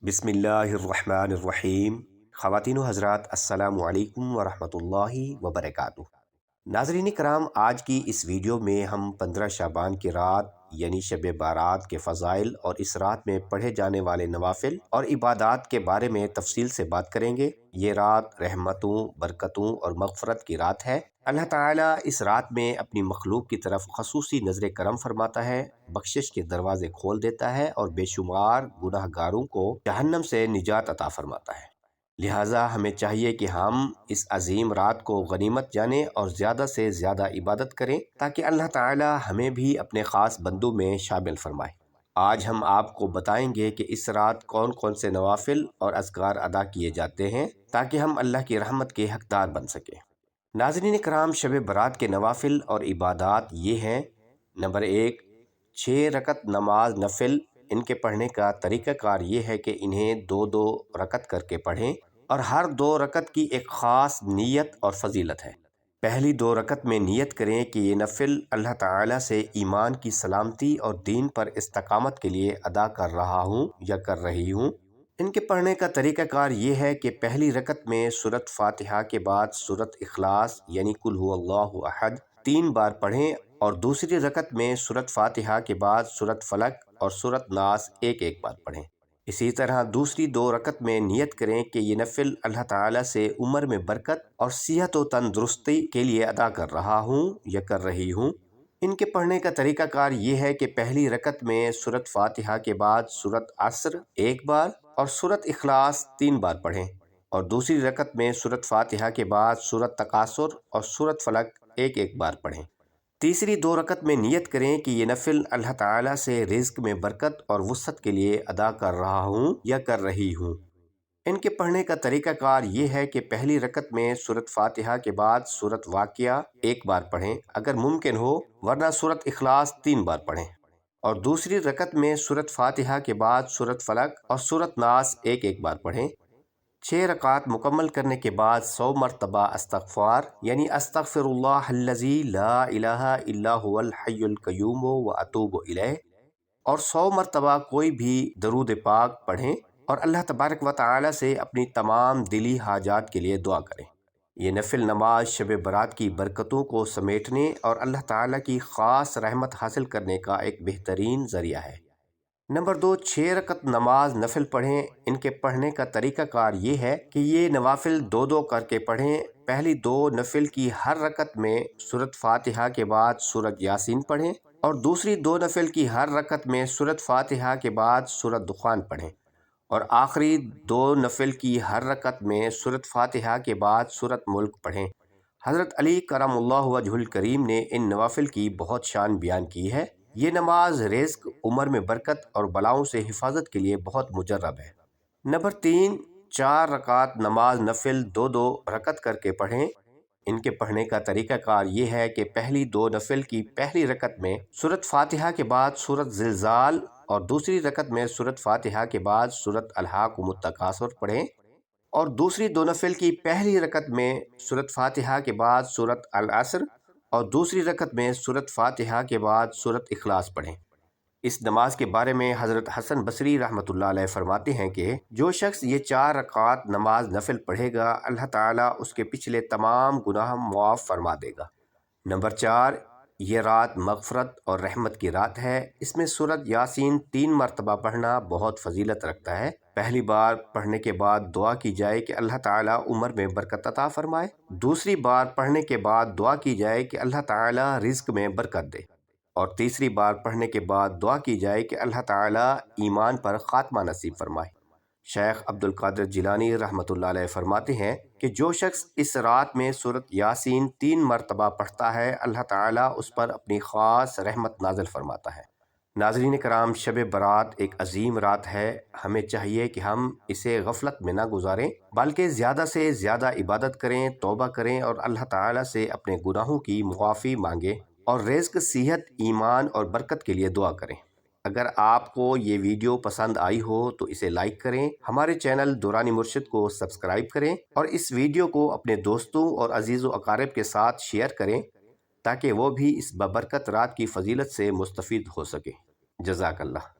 बिस्मिल्लाहिर्रहमानिर्रहीम। ख़वातीन व हज़रात, अस्सलामु अलैकुम वरहमतुल्लाहि वबरकातुहू। नाज़रीन कराम, आज की इस वीडियो में हम 15 शाबान की रात यानी शब बारात के फ़ज़ाइल और इस रात में पढ़े जाने वाले नवाफिल और इबादात के बारे में तफसील से बात करेंगे। ये रात रहमतों, बरकतों और मग़फ़रत की रात है। अल्लाह ताला इस रात में अपनी मखलूक की तरफ ख़ुसूसी नज़र करम फरमाता है, बख्शिश के दरवाजे खोल देता है और बेशुमार गुनाहगारों को जहन्नम से निजात अता फरमाता है। लिहाजा हमें चाहिए कि हम इस अजीम रात को गनीमत जानें और ज़्यादा से ज़्यादा इबादत करें ताकि अल्लाह ताला हमें भी अपने ख़ास बंदों में शामिल फरमाए। आज हम आपको बताएंगे कि इस रात कौन कौन से नवाफिल और अज़कार अदा किए जाते हैं ताकि हम अल्लाह की रहमत के हकदार बन सकें। नाज़रीन कराम, शब बारात के नवाफिल और इबादात ये हैं। नंबर 1, 6 रकत नमाज नफिल। इनके पढ़ने का तरीक़ाकार ये है कि इन्हें 2-2 रकत करके पढ़ें और हर 2 रकत की एक ख़ास नीयत और फजीलत है। पहली 2 रकत में नियत करें कि ये नफिल अल्लाह ताला से ईमान की सलामती और दीन पर इस्तकामत के लिए अदा कर रहा हूँ या कर रही हूँ। इनके पढ़ने का तरीक़ाकार ये है कि पहली रकत में सूरत फ़ातिहा के बाद सूरत इखलास यानी कुल हुवल्लाहु अहद 3 बार पढ़ें और दूसरी रकत में सूरत फ़ातिहा के बाद सूरत फलक और सूरत नास 1-1 बार पढ़ें। इसी तरह दूसरी 2 रकत में नियत करें कि ये नफिल अल्लाह ताला से उम्र में बरकत और सिहत व तंदुरुस्ती के लिए अदा कर रहा हूँ या कर रही हूँ। इनके पढ़ने का तरीक़ाकार ये है कि पहली रकत में सूरत फ़ातिहा के बाद सूरत असर 1 बार और सूरत इखलास 3 बार पढ़ें और दूसरी रकत में सूरत फ़ातिहा के बाद सूरत तकासुर और सूरत फलक 1-1 बार पढ़ें। तीसरी 2 रकत में नियत करें कि ये नफिल अल्लाह ताला से रिज़्क़ में बरकत और वुसअत के लिए अदा कर रहा हूँ या कर रही हूँ। इनके पढ़ने का तरीक़ाकार ये है कि पहली रकत में सूरत फ़ातिहा के बाद सूरत वाक़िया 1 बार पढ़ें अगर मुमकिन हो, वरना सूरत इखलास 3 बार पढ़ें और दूसरी रकत में सूरत फ़ातिहा के बाद सूरत फलक और सूरत नास 1-1 बार पढ़ें। 6 रकात मुकम्मल करने के बाद 100 मरतबा अस्तग़फ़ार यानी अस्तग़फ़िरुल्लाहल्लज़ी ला इलाहा इल्ला हुवल हय्युल क़य्यूम व अतूबु इलैह और 100 मरतबा कोई भी दरूद पाक पढ़ें और अल्लाह तबारक व तआला से अपनी तमाम दिली हाजात के लिए दुआ करें। ये नफिल नमाज शब बारात की बरकतों को समेटने और अल्लाह ताला की ख़ास रहमत हासिल करने का एक बेहतरीन ज़रिया है। नंबर 2, 6 रकत नमाज नफिल पढ़ें। इनके पढ़ने का तरीक़ाकार ये है कि ये नवाफिल 2-2 करके पढ़ें। पहली 2 नफिल की हर रकत में सूरत फ़ातिहा के बाद सूरत यासीन पढ़ें और दूसरी 2 नफिल की हर रकत में सूरत फ़ातिहा के बाद सूरत दुखान पढ़ें और आखिरी 2 नफिल की हर रकत में सूरत फ़ातिहा के बाद सूरत मुल्क पढ़ें। हज़रत अली करमुल्लाहु वजहुल करीम ने इन नवाफिल की बहुत शान बयान की है। ये नमाज रिज़्क़, उम्र में बरकत और बलाओं से हिफाजत के लिए बहुत मुजर्रब है। नंबर 3, 4 रकात नमाज नफिल 2-2 रकत करके पढ़ें। इनके पढ़ने का तरीक़ाकार ये है कि पहली 2 नफिल की पहली रकत में सूरत फ़ातिहा के बाद सूरत ज़िलज़ाल और दूसरी रकत में सूरत फ़ातिहा के बाद सूरत अलहाकुमुत तकासुर पढ़ें और दूसरी 2 नफिल की पहली रकत में सूरत फ़ातिहा के बाद सूरत अल असर और दूसरी रकत में सूरत फ़ातिहा के बाद सूरत इखलास पढ़ें। इस नमाज के बारे में हज़रत हसन बसरी रहमतुल्लाह अलैह फरमाते हैं कि जो शख्स ये 4 रकात नमाज नफिल पढ़ेगा, अल्लाह ताला उसके पिछले तमाम गुनाह मुआफ़ फरमा देगा। नंबर 4, ये रात मग़फ़रत और रहमत की रात है। इसमें सूरत यासीन 3 मरतबा पढ़ना बहुत फजीलत रखता है। पहली बार पढ़ने के बाद दुआ की जाए कि अल्लाह ताला उम्र में बरकत अता फरमाए। दूसरी बार पढ़ने के बाद दुआ की जाए कि अल्लाह ताला रिज़्क़ में बरकत दे और तीसरी बार पढ़ने के बाद दुआ की जाए कि अल्लाह ताला ईमान पर ख़ात्मा नसीब फरमाए। शेख अब्दुल कादिर जिलानी रहमतुल्लाह अलैह फरमाते हैं कि जो शख्स इस रात में सूरत यासीन 3 मरतबा पढ़ता है, अल्लाह ताला उस पर अपनी ख़ास रहमत नाज़िल फरमाता है। नाज़रीन कराम, शब बारात एक अजीम रात है। हमें चाहिए कि हम इसे गफलत में ना गुजारें बल्कि ज़्यादा से ज़्यादा इबादत करें, तौबा करें और अल्लाह ताला से अपने गुनाहों की मुआफ़ी मांगें और रिज़्क़, सेहत, ईमान और बरकत के लिए दुआ करें। अगर आपको ये वीडियो पसंद आई हो तो इसे लाइक करें, हमारे चैनल दुरानी मुर्शिद को सब्सक्राइब करें और इस वीडियो को अपने दोस्तों और अजीज़ व अकारिब के साथ शेयर करें ताकि वो भी इस बबरकत रात की फजीलत से मुस्तफ़ीद हो सके। जज़ाकल्लाह।